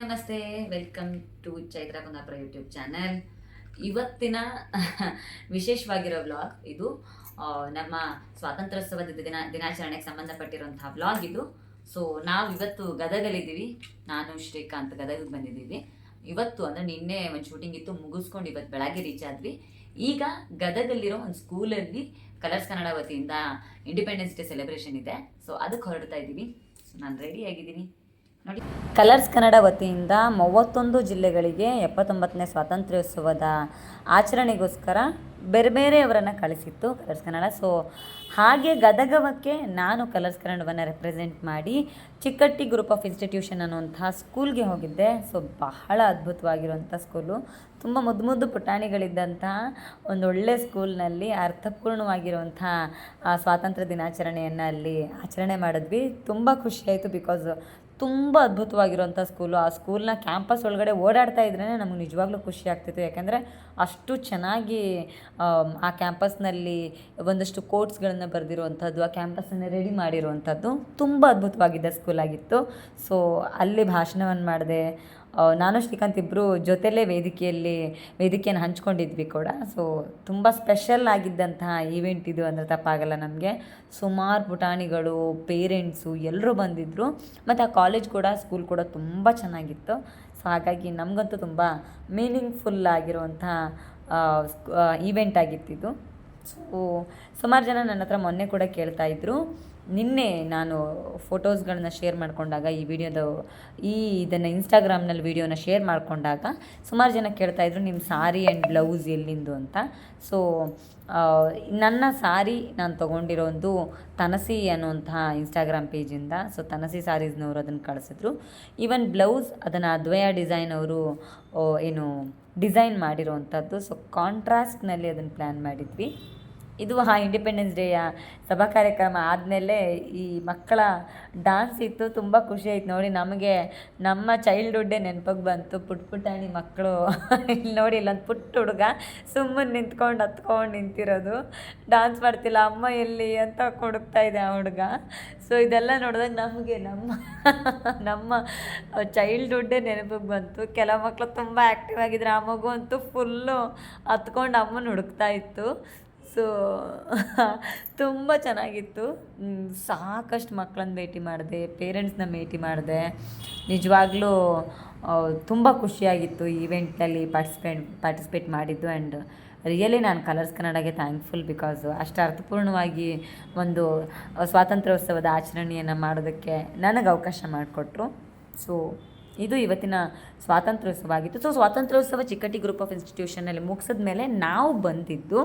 ನಮಸ್ತೆ, welcome to Chaitra Kundapura YouTube channel. ಇವತ್ತಿನ ವಿಶೇಷವಾಗಿರೋ ವ್ಲಾಗ್ ಇದು. ನಮ್ಮ ಸ್ವಾತಂತ್ರ್ಯೋತ್ಸವದ ದಿನಾಚರಣೆಗೆ ಸಂಬಂಧಪಟ್ಟಿರುವಂತಹ ವ್ಲಾಗ್ ಇದು. ಸೊ ನಾವು ಇವತ್ತು ಗದಗಲ್ಲಿದ್ದೀವಿ. ನಾನು ಶ್ರೀಕಾಂತ್ ಗದಗಿಗೆ ಬಂದಿದ್ದೀವಿ ಇವತ್ತು. ಅಂದರೆ ನಿನ್ನೆ ಒಂದು ಶೂಟಿಂಗ್ ಇತ್ತು, ಮುಗಿಸ್ಕೊಂಡು ಇವತ್ತು ಬೆಳಗ್ಗೆ ರೀಚ್ ಆದ್ವಿ. ಈಗ ಗದಗಲ್ಲಿರೋ ಒಂದು ಸ್ಕೂಲಲ್ಲಿ ಕಲರ್ಸ್ ಕನ್ನಡ ವತಿಯಿಂದ ಇಂಡಿಪೆಂಡೆನ್ಸ್ ಡೇ ಸೆಲೆಬ್ರೇಷನ್ ಇದೆ. ಸೊ ಅದಕ್ಕೆ ಹೊರಡ್ತಾ ಇದ್ದೀವಿ. ಸೊ ನಾನು ರೆಡಿ ಆಗಿದ್ದೀನಿ ನೋಡಿ. ಕಲರ್ಸ್ ಕನ್ನಡ ವತಿಯಿಂದ 31 ಜಿಲ್ಲೆಗಳಿಗೆ 79ನೇ ಸ್ವಾತಂತ್ರ್ಯೋತ್ಸವದ ಆಚರಣೆಗೋಸ್ಕರ ಬೇರೆ ಬೇರೆಯವರನ್ನು ಕಳಿಸಿತ್ತು ಕಲರ್ಸ್ ಕನ್ನಡ. ಸೊ ಹಾಗೆ ಗದಗವಕ್ಕೆ ನಾನು ಕಲರ್ಸ್ ಕನ್ನಡವನ್ನು ರೆಪ್ರೆಸೆಂಟ್ ಮಾಡಿ ಚಿಕ್ಕಟ್ಟಿ ಗ್ರೂಪ್ ಆಫ್ ಇನ್ಸ್ಟಿಟ್ಯೂಷನ್ ಅನ್ನುವಂಥ ಸ್ಕೂಲ್ಗೆ ಹೋಗಿದ್ದೆ. ಸೊ ಬಹಳ ಅದ್ಭುತವಾಗಿರುವಂಥ ಸ್ಕೂಲು, ತುಂಬ ಮುದ್ದು ಮುದ್ದು ಪುಟಾಣಿಗಳಿದ್ದಂತಹ ಒಂದೊಳ್ಳೆ ಸ್ಕೂಲ್ನಲ್ಲಿ ಅರ್ಥಪೂರ್ಣವಾಗಿರುವಂಥ ಸ್ವಾತಂತ್ರ್ಯ ದಿನಾಚರಣೆಯನ್ನು ಅಲ್ಲಿ ಆಚರಣೆ ಮಾಡಿದ್ವಿ. ತುಂಬ ಖುಷಿಯಾಯಿತು, ಬಿಕಾಸ್ ತುಂಬ ಅದ್ಭುತವಾಗಿರುವಂಥ ಸ್ಕೂಲು. ಆ ಸ್ಕೂಲ್ನ ಕ್ಯಾಂಪಸ್ ಒಳಗಡೆ ಓಡಾಡ್ತಾ ಇದ್ರೇ ನಮಗೆ ನಿಜವಾಗ್ಲೂ ಖುಷಿ ಆಗ್ತಿತ್ತು. ಯಾಕೆಂದರೆ ಅಷ್ಟು ಚೆನ್ನಾಗಿ ಆ ಕ್ಯಾಂಪಸ್ನಲ್ಲಿ ಒಂದಷ್ಟು ಕೋಟ್ಸ್ಗಳನ್ನು ಬರೆದಿರುವಂಥದ್ದು, ಆ ಕ್ಯಾಂಪಸನ್ನು ರೆಡಿ ಮಾಡಿರುವಂಥದ್ದು ತುಂಬ ಅದ್ಭುತವಾಗಿದ್ದ ಸ್ಕೂಲಾಗಿತ್ತು. ಸೊ ಅಲ್ಲಿ ಭಾಷಣವನ್ನು ಮಾಡಿದೆ. ನಾನು ಶ್ರೀಕಾಂತ್ ಇಬ್ಬರು ಜೊತೆಲೇ ವೇದಿಕೆಯನ್ನು ಹಂಚ್ಕೊಂಡಿದ್ವಿ ಕೂಡ. ಸೊ ತುಂಬ ಸ್ಪೆಷಲ್ ಆಗಿದ್ದಂತಹ ಈವೆಂಟ್ ಇದು ಅಂದರೆ ತಪ್ಪಾಗಲ್ಲ ನಮಗೆ. ಸುಮಾರು ಪುಟಾಣಿಗಳು, ಪೇರೆಂಟ್ಸು ಎಲ್ಲರೂ ಬಂದಿದ್ದರು. ಮತ್ತು ಆ ಕಾಲೇಜ್ ಕೂಡ, ಸ್ಕೂಲ್ ಕೂಡ ತುಂಬ ಚೆನ್ನಾಗಿತ್ತು. ಸೊ ಹಾಗಾಗಿ ನಮಗಂತೂ ತುಂಬ ಮೀನಿಂಗ್ಫುಲ್ ಆಗಿರುವಂಥ ಈವೆಂಟ್ ಆಗಿತ್ತಿದ್ದು. ಸೊ ಸುಮಾರು ಜನ ನನ್ನ ಹತ್ರ ಮೊನ್ನೆ ಕೂಡ ಕೇಳ್ತಾಯಿದ್ರು. ನಿನ್ನೆ ನಾನು ಫೋಟೋಸ್ಗಳನ್ನ ಶೇರ್ ಮಾಡಿಕೊಂಡಾಗ ಇದನ್ನು ಇನ್ಸ್ಟಾಗ್ರಾಮ್ನಲ್ಲಿ ವೀಡಿಯೋನ ಶೇರ್ ಮಾಡಿಕೊಂಡಾಗ ಸುಮಾರು ಜನ ಕೇಳ್ತಾಯಿದ್ರು, ನಿಮ್ಮ ಸಾರಿ ಆ್ಯಂಡ್ ಬ್ಲೌಸ್ ಎಲ್ಲಿಂದು ಅಂತ. ಸೊ ನನ್ನ ಸಾರಿ ನಾನು ತೊಗೊಂಡಿರೋ ಒಂದು ತನಸಿ ಅನ್ನುವಂತಹ ಇನ್ಸ್ಟಾಗ್ರಾಮ್ ಪೇಜಿಂದ. ಸೊ ತನಸಿ ಸಾರೀಸ್ನವರು ಅದನ್ನು ಕಳಿಸಿದ್ರು. ಈವನ್ ಬ್ಲೌಸ್ ಅದನ್ನು ಅದ್ವಯ ಡಿಸೈನ್ ಅವರು ಡಿಸೈನ್ ಮಾಡಿರೋವಂಥದ್ದು. ಸೊ ಕಾಂಟ್ರಾಸ್ಟ್ನಲ್ಲಿ ಅದನ್ನು ಪ್ಲ್ಯಾನ್ ಮಾಡಿದ್ವಿ. ಇದು ಇಂಡಿಪೆಂಡೆನ್ಸ್ ಡೇಯ ಸಭಾ ಕಾರ್ಯಕ್ರಮ ಆದಮೇಲೆ ಈ ಮಕ್ಕಳ ಡ್ಯಾನ್ಸ್ ಇತ್ತು. ತುಂಬ ಖುಷಿ ಆಯ್ತು ನೋಡಿ. ನಮಗೆ ನಮ್ಮ ಚೈಲ್ಡ್ಹುಡ್ಡೇ ನೆನಪಿಗೆ ಬಂತು. ಪುಟಾಣಿ ಮಕ್ಕಳು ಇಲ್ಲಿ ನೋಡಿ, ಇಲ್ಲೊಂದು ಪುಟ್ಟ ಹುಡುಗ ಸುಮ್ಮನೆ ಹತ್ಕೊಂಡು ನಿಂತಿರೋದು, ಡ್ಯಾನ್ಸ್ ಮಾಡ್ತಿಲ್ಲ, ಅಮ್ಮ ಎಲ್ಲಿ ಅಂತ ಹುಡುಕ್ತಾ ಇದೆ ಆ ಹುಡುಗ. ಸೊ ಇದೆಲ್ಲ ನೋಡಿದಾಗ ನಮಗೆ ನಮ್ಮ ಚೈಲ್ಡ್ಹುಡ್ಡೇ ನೆನಪಿಗೆ ಬಂತು. ಕೆಲವು ಮಕ್ಕಳು ತುಂಬ ಆ್ಯಕ್ಟಿವ್ ಆಗಿದ್ರು. ಆ ಮಗು ಅಂತೂ ಫುಲ್ಲು ಹತ್ಕೊಂಡು ಅಮ್ಮನ ಹುಡುಕ್ತಾ ಇತ್ತು. ಸೊ ತುಂಬ ಚೆನ್ನಾಗಿತ್ತು. ಸಾಕಷ್ಟು ಮಕ್ಕಳನ್ನ ಭೇಟಿ ಮಾಡಿದೆ, ಪೇರೆಂಟ್ಸ್ನ ಭೇಟಿ ಮಾಡಿದೆ. ನಿಜವಾಗ್ಲೂ ತುಂಬ ಖುಷಿಯಾಗಿತ್ತು ಈವೆಂಟ್ನಲ್ಲಿ ಪಾರ್ಟಿಸಿಪೇಟ್ ಮಾಡಿದ್ದು. ಆ್ಯಂಡ್ ರಿಯಲಿ ನಾನು ಕಲರ್ಸ್ ಕನ್ನಡಗೆ ಥ್ಯಾಂಕ್ಫುಲ್, ಬಿಕಾಸ್ ಅಷ್ಟು ಅರ್ಥಪೂರ್ಣವಾಗಿ ಒಂದು ಸ್ವಾತಂತ್ರ್ಯೋತ್ಸವದ ಆಚರಣೆಯನ್ನು ಮಾಡೋದಕ್ಕೆ ನನಗೆ ಅವಕಾಶ ಮಾಡಿಕೊಟ್ರು. ಸೊ ಇದು ಇವತ್ತಿನ ಸ್ವಾತಂತ್ರ್ಯೋತ್ಸವ ಆಗಿತ್ತು. ಸೊ ಸ್ವಾತಂತ್ರ್ಯೋತ್ಸವ ಚಿಕ್ಕಟ್ಟಿ ಗ್ರೂಪ್ ಆಫ್ ಇನ್ಸ್ಟಿಟ್ಯೂಷನಲ್ಲಿ ಮುಗಿಸಿದ ಮೇಲೆ ನಾವು ಬಂದಿದ್ದು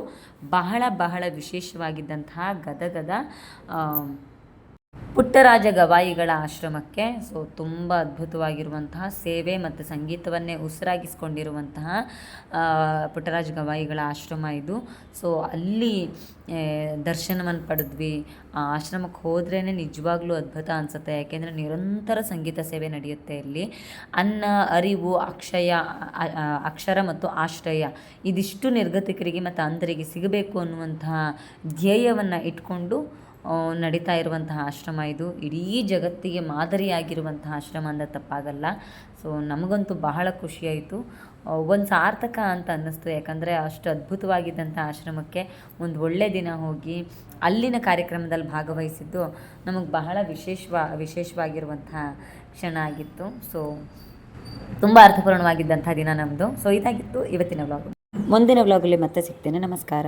ಬಹಳ ವಿಶೇಷವಾಗಿದ್ದಂತಹ ಗದಗದ ಪುಟ್ಟರಾಜ ಗವಾಯಿಗಳ ಆಶ್ರಮಕ್ಕೆ. ಸೊ ತುಂಬ ಅದ್ಭುತವಾಗಿರುವಂತಹ ಸೇವೆ ಮತ್ತು ಸಂಗೀತವನ್ನೇ ಉಸಿರಾಗಿಸ್ಕೊಂಡಿರುವಂತಹ ಪುಟ್ಟರಾಜ ಗವಾಯಿಗಳ ಆಶ್ರಮ ಇದು. ಸೊ ಅಲ್ಲಿ ದರ್ಶನವನ್ನು ಪಡೆದ್ವಿ. ಆ ಆಶ್ರಮಕ್ಕೆ ಹೋದ್ರೇ ನಿಜವಾಗ್ಲೂ ಅದ್ಭುತ ಅನಿಸುತ್ತೆ. ಯಾಕೆಂದರೆ ನಿರಂತರ ಸಂಗೀತ ಸೇವೆ ನಡೆಯುತ್ತೆ ಇಲ್ಲಿ. ಅನ್ನ, ಅರಿವು, ಅಕ್ಷರ ಮತ್ತು ಆಶ್ರಯ ಇದಿಷ್ಟು ನಿರ್ಗತಿಕರಿಗೆ ಮತ್ತು ಅಂಧರಿಗೆ ಸಿಗಬೇಕು ಅನ್ನುವಂತಹ ಧ್ಯೇಯವನ್ನು ಇಟ್ಕೊಂಡು ನಡೀತಾ ಇರುವಂತಹ ಆಶ್ರಮ ಇದು. ಇಡೀ ಜಗತ್ತಿಗೆ ಮಾದರಿಯಾಗಿರುವಂತಹ ಆಶ್ರಮ ಅಂದರೆ ತಪ್ಪಾಗಲ್ಲ. ಸೊ ನಮಗಂತೂ ಬಹಳ ಖುಷಿಯಾಯಿತು, ಒಂದು ಸಾರ್ಥಕ ಅಂತ ಅನ್ನಿಸ್ತು. ಯಾಕಂದರೆ ಅಷ್ಟು ಅದ್ಭುತವಾಗಿದ್ದಂಥ ಆಶ್ರಮಕ್ಕೆ ಒಂದು ಒಳ್ಳೆಯ ದಿನ ಹೋಗಿ ಅಲ್ಲಿನ ಕಾರ್ಯಕ್ರಮದಲ್ಲಿ ಭಾಗವಹಿಸಿದ್ದು ನಮಗೆ ಬಹಳ ವಿಶೇಷವಾಗಿರುವಂತಹ ಕ್ಷಣ ಆಗಿತ್ತು. ಸೊ ತುಂಬ ಅರ್ಥಪೂರ್ಣವಾಗಿದ್ದಂಥ ದಿನ ನಮ್ಮದು. ಸೊ ಇದಾಗಿತ್ತು ಇವತ್ತಿನ ವ್ಲಾಗ್. ಮುಂದಿನ ವ್ಲಾಗಲ್ಲಿ ಮತ್ತೆ ಸಿಗ್ತೇನೆ. ನಮಸ್ಕಾರ.